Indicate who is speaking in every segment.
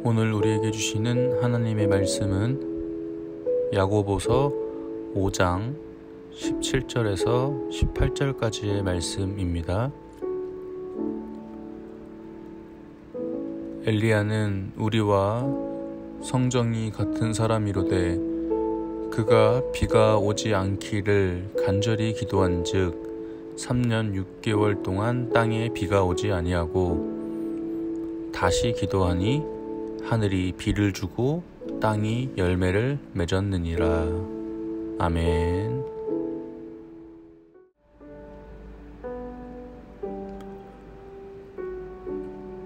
Speaker 1: 오늘 우리에게 주시는 하나님의 말씀은 야고보서 5장 17절에서 18절까지의 말씀입니다. 엘리야는 우리와 성정이 같은 사람이로되 그가 비가 오지 않기를 간절히 기도한즉 3년 6개월 동안 땅에 비가 오지 아니하고 다시 기도하니 하늘이 비를 주고 땅이 열매를 맺었느니라. 아멘.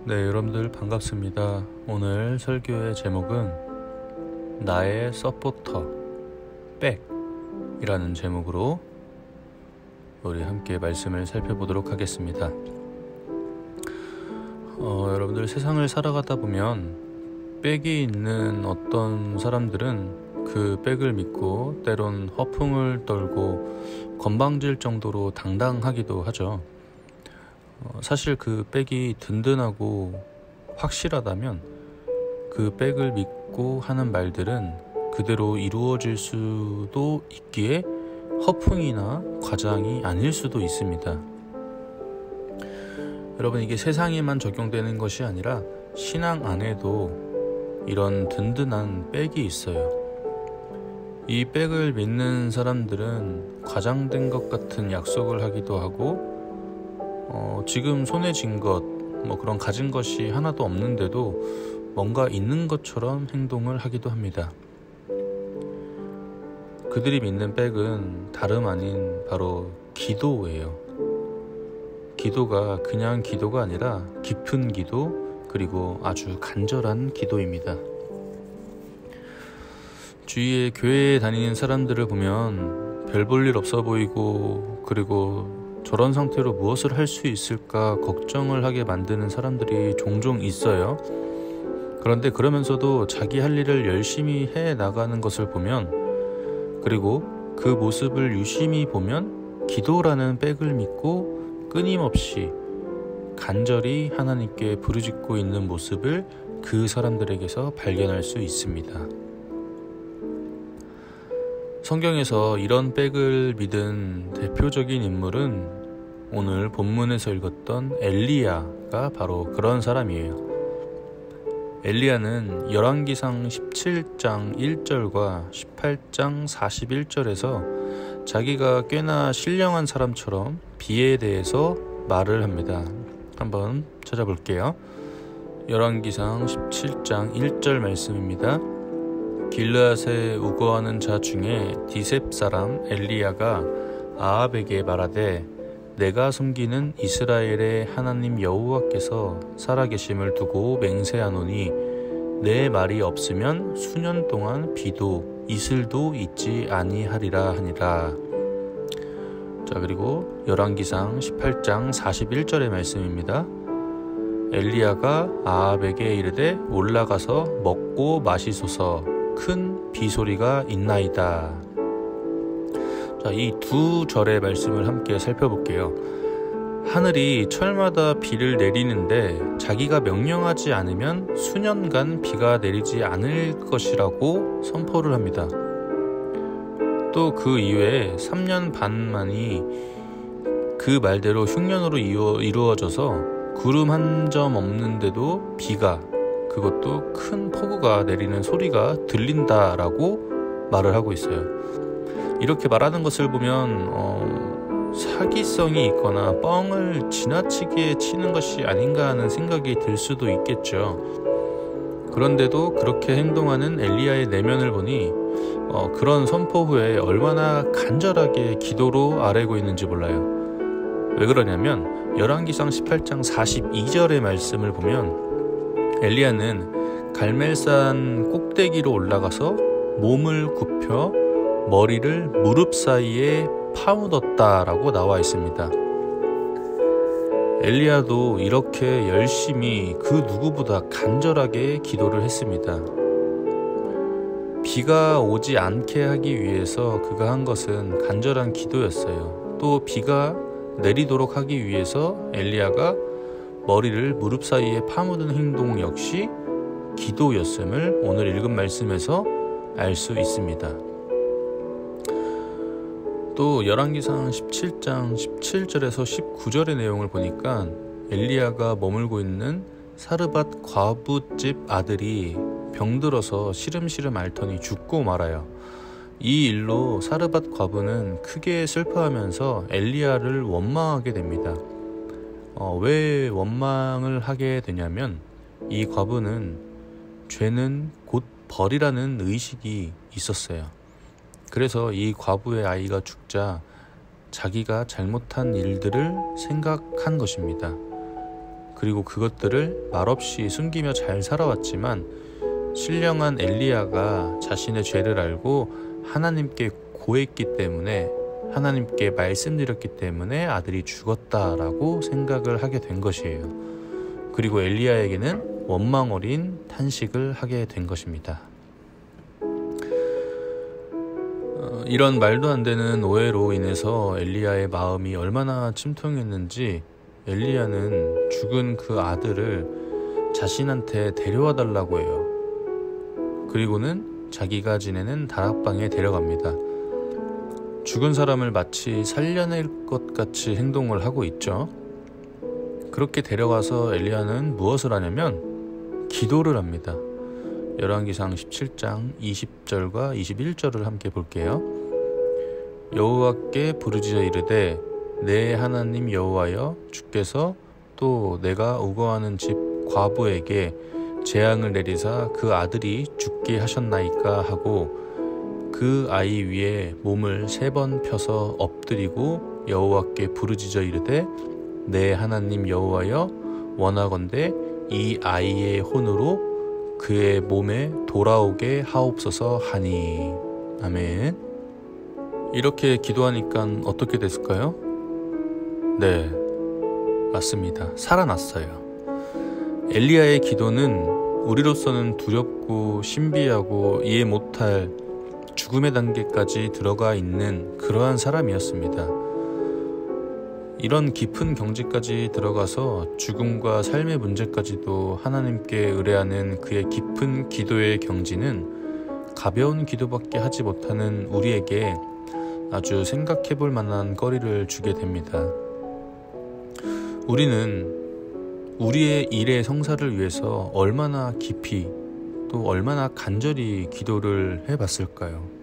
Speaker 1: 네, 여러분들 반갑습니다. 오늘 설교의 제목은 나의 서포터 백이라는 제목으로 우리 함께 말씀을 살펴보도록 하겠습니다. 여러분들 세상을 살아가다 보면 백이 있는 어떤 사람들은 그 백을 믿고 때론 허풍을 떨고 건방질 정도로 당당하기도 하죠. 사실 그 백이 든든하고 확실하다면 그 백을 믿고 하는 말들은 그대로 이루어질 수도 있기에 허풍이나 과장이 아닐 수도 있습니다. 여러분, 이게 세상에만 적용되는 것이 아니라 신앙 안에도 이런 든든한 백이 있어요. 이 백을 믿는 사람들은 과장된 것 같은 약속을 하기도 하고 지금 손에 쥔 것, 그런 가진 것이 하나도 없는데도 뭔가 있는 것처럼 행동을 하기도 합니다. 그들이 믿는 백은 다름 아닌 바로 기도예요. 기도가 그냥 기도가 아니라 깊은 기도, 그리고 아주 간절한 기도입니다. 주위에 교회에 다니는 사람들을 보면 별 볼 일 없어 보이고, 그리고 저런 상태로 무엇을 할 수 있을까 걱정을 하게 만드는 사람들이 종종 있어요. 그런데 그러면서도 자기 할 일을 열심히 해 나가는 것을 보면, 그리고 그 모습을 유심히 보면 기도라는 백을 믿고 끊임없이 간절히 하나님께 부르짖고 있는 모습을 그 사람들에게서 발견할 수 있습니다. 성경에서 이런 백을 믿은 대표적인 인물은 오늘 본문에서 읽었던 엘리야가 바로 그런 사람이에요. 엘리야는 열왕기상 17장 1절과 18장 41절에서 자기가 꽤나 신령한 사람처럼 비에 대해서 말을 합니다. 한번 찾아볼게요. 열왕기상 17장 1절 말씀입니다. 길르앗에 우거하는 자 중에 디셉 사람 엘리야가 아합에게 말하되 내가 섬기는 이스라엘의 하나님 여호와께서 살아계심을 두고 맹세하노니 내 말이 없으면 수년 동안 비도 이슬도 있지 아니하리라 하니라. 자, 그리고 열왕기상 18장 41절의 말씀입니다. 엘리야가 아합에게 이르되 올라가서 먹고 마시소서 큰 비소리가 있나이다. 자, 이 두 절의 말씀을 함께 살펴볼게요. 하늘이 철마다 비를 내리는데 자기가 명령하지 않으면 수년간 비가 내리지 않을 것이라고 선포를 합니다. 또 그 이외에 3년 반 만이 그 말대로 흉년으로 이루어져서 구름 한 점 없는데도 비가, 그것도 큰 폭우가 내리는 소리가 들린다라고 말을 하고 있어요. 이렇게 말하는 것을 보면 사기성이 있거나 뻥을 지나치게 치는 것이 아닌가 하는 생각이 들 수도 있겠죠. 그런데도 그렇게 행동하는 엘리야의 내면을 보니 그런 선포 후에 얼마나 간절하게 기도로 아뢰고 있는지 몰라요. 왜 그러냐면 열왕기상 18장 42절의 말씀을 보면 엘리야는 갈멜산 꼭대기로 올라가서 몸을 굽혀 머리를 무릎 사이에 파묻었다라고 나와 있습니다. 엘리야도 이렇게 열심히 그 누구보다 간절하게 기도를 했습니다. 비가 오지 않게 하기 위해서 그가 한 것은 간절한 기도였어요. 또 비가 내리도록 하기 위해서 엘리야가 머리를 무릎 사이에 파묻은 행동 역시 기도였음을 오늘 읽은 말씀에서 알 수 있습니다. 또 열왕기상 17장 17절에서 19절의 내용을 보니까 엘리야가 머물고 있는 사르밧 과부집 아들이 병들어서 시름시름 앓더니 죽고 말아요. 이 일로 사르밧 과부는 크게 슬퍼하면서 엘리야를 원망하게 됩니다. 왜 원망을 하게 되냐면 이 과부는 죄는 곧 벌이라는 의식이 있었어요. 그래서 이 과부의 아이가 죽자 자기가 잘못한 일들을 생각한 것입니다. 그리고 그것들을 말없이 숨기며 잘 살아왔지만 신령한 엘리야가 자신의 죄를 알고 하나님께 고했기 때문에, 하나님께 말씀드렸기 때문에 아들이 죽었다라고 생각을 하게 된 것이에요. 그리고 엘리야에게는 원망 어린 탄식을 하게 된 것입니다. 이런 말도 안 되는 오해로 인해서 엘리야의 마음이 얼마나 침통했는지 엘리야는 죽은 그 아들을 자신한테 데려와 달라고 해요. 그리고는 자기가 지내는 다락방에 데려갑니다. 죽은 사람을 마치 살려낼 것 같이 행동을 하고 있죠. 그렇게 데려가서 엘리야는 무엇을 하냐면 기도를 합니다. 열왕기상 17장 20절과 21절을 함께 볼게요. 여호와께 부르짖어 이르되 내 하나님 여호와여, 주께서 또 내가 우거하는 집 과부에게 재앙을 내리사 그 아들이 죽게 하셨나이까 하고 그 아이 위에 몸을 3번 펴서 엎드리고 여호와께 부르짖어 이르되 내 하나님 여호와여, 원하건대 이 아이의 혼으로 그의 몸에 돌아오게 하옵소서 하니. 아멘. 이렇게 기도하니까 어떻게 됐을까요? 네, 맞습니다. 살아났어요. 엘리야의 기도는 우리로서는 두렵고 신비하고 이해 못할 죽음의 단계까지 들어가 있는 그러한 사람이었습니다. 이런 깊은 경지까지 들어가서 죽음과 삶의 문제까지도 하나님께 의뢰하는 그의 깊은 기도의 경지는 가벼운 기도밖에 하지 못하는 우리에게 아주 생각해 볼 만한 거리를 주게 됩니다. 우리는 우리의 일의 성사를 위해서 얼마나 깊이 또 얼마나 간절히 기도를 해봤을까요?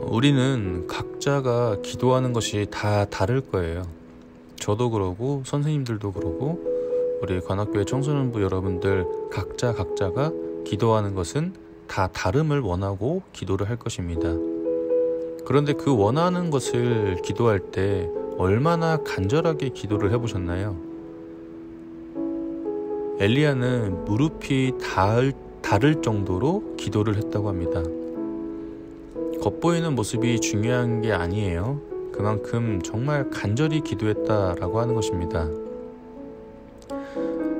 Speaker 1: 우리는 각자가 기도하는 것이 다 다를 거예요. 저도 그러고 선생님들도 그러고 우리 관악교회 청소년부 여러분들 각자가 기도하는 것은 다 다름을 원하고 기도를 할 것입니다. 그런데 그 원하는 것을 기도할 때 얼마나 간절하게 기도를 해보셨나요? 엘리야는 무릎이 닿을 정도로 기도를 했다고 합니다. 겉보이는 모습이 중요한 게 아니에요. 그만큼 정말 간절히 기도했다라고 하는 것입니다.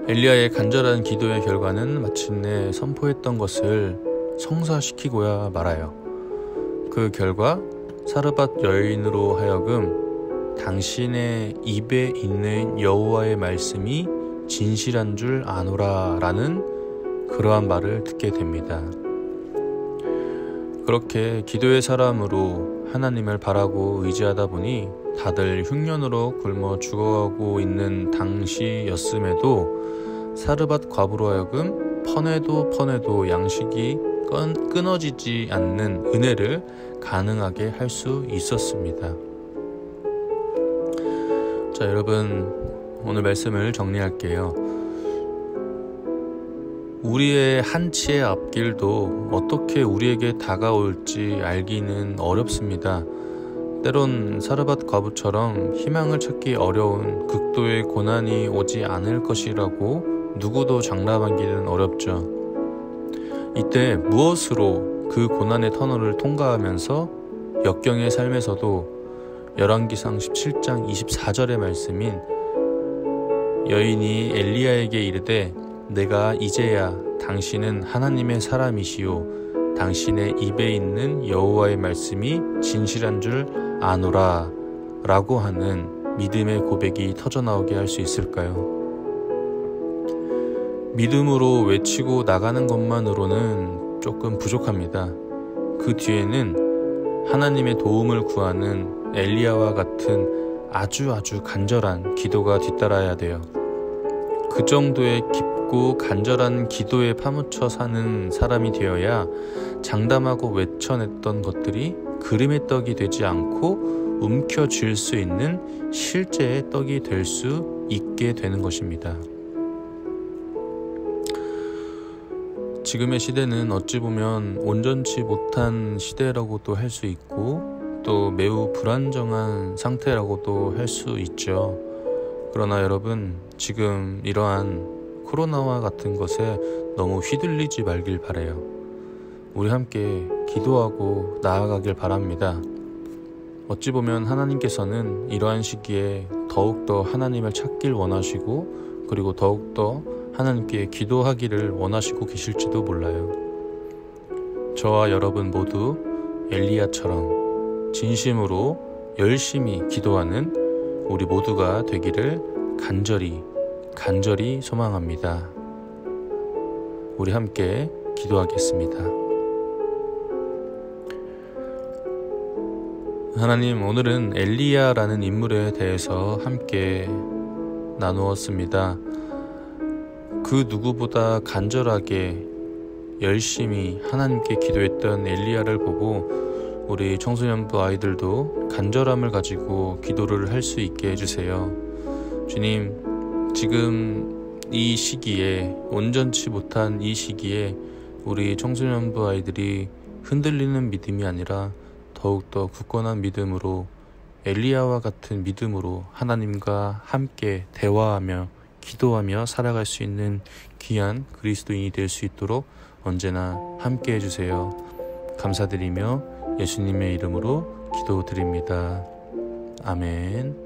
Speaker 1: 엘리야의 간절한 기도의 결과는 마침내 선포했던 것을 성사시키고야 말아요. 그 결과 사르밧 여인으로 하여금 당신의 입에 있는 여호와의 말씀이 진실한 줄 아노라 라는 그러한 말을 듣게 됩니다. 그렇게 기도의 사람으로 하나님을 바라고 의지하다 보니 다들 흉년으로 굶어 죽어가고 있는 당시였음에도 사르밧 과부로 하여금 퍼내도 양식이 끊어지지 않는 은혜를 가능하게 할 수 있었습니다. 자, 여러분, 오늘 말씀을 정리할게요. 우리의 한치의 앞길도 어떻게 우리에게 다가올지 알기는 어렵습니다. 때론 사르밧 과부처럼 희망을 찾기 어려운 극도의 고난이 오지 않을 것이라고 누구도 장담하기는 어렵죠. 이때 무엇으로 그 고난의 터널을 통과하면서 역경의 삶에서도 열왕기상 17장 24절의 말씀인 여인이 엘리야에게 이르되 내가 이제야 당신은 하나님의 사람이시요 당신의 입에 있는 여호와의 말씀이 진실한 줄 아노라 라고 하는 믿음의 고백이 터져나오게 할 수 있을까요? 믿음으로 외치고 나가는 것만으로는 조금 부족합니다. 그 뒤에는 하나님의 도움을 구하는 엘리야와 같은 아주 간절한 기도가 뒤따라야 돼요. 그 정도의 깊고 간절한 기도에 파묻혀 사는 사람이 되어야 장담하고 외쳐냈던 것들이 그림의 떡이 되지 않고 움켜쥘 수 있는 실제의 떡이 될 수 있게 되는 것입니다. 지금의 시대는 어찌 보면 온전치 못한 시대라고도 할 수 있고 또 매우 불안정한 상태라고도 할 수 있죠. 그러나 여러분, 지금 이러한 코로나와 같은 것에 너무 휘둘리지 말길 바라요. 우리 함께 기도하고 나아가길 바랍니다. 어찌 보면 하나님께서는 이러한 시기에 더욱더 하나님을 찾길 원하시고 그리고 더욱더 하나님께 기도하기를 원하시고 계실지도 몰라요. 저와 여러분 모두 엘리야처럼 진심으로 열심히 기도하는 우리 모두가 되기를 간절히 소망합니다. 우리 함께 기도하겠습니다. 하나님, 오늘은 엘리야라는 인물에 대해서 함께 나누었습니다. 그 누구보다 간절하게 열심히 하나님께 기도했던 엘리야를 보고 우리 청소년부 아이들도 간절함을 가지고 기도를 할 수 있게 해주세요. 주님, 지금 이 시기에, 온전치 못한 이 시기에 우리 청소년부 아이들이 흔들리는 믿음이 아니라 더욱더 굳건한 믿음으로, 엘리야와 같은 믿음으로 하나님과 함께 대화하며 기도하며 살아갈 수 있는 귀한 그리스도인이 될 수 있도록 언제나 함께 해주세요. 감사드리며 예수님의 이름으로 기도드립니다. 아멘.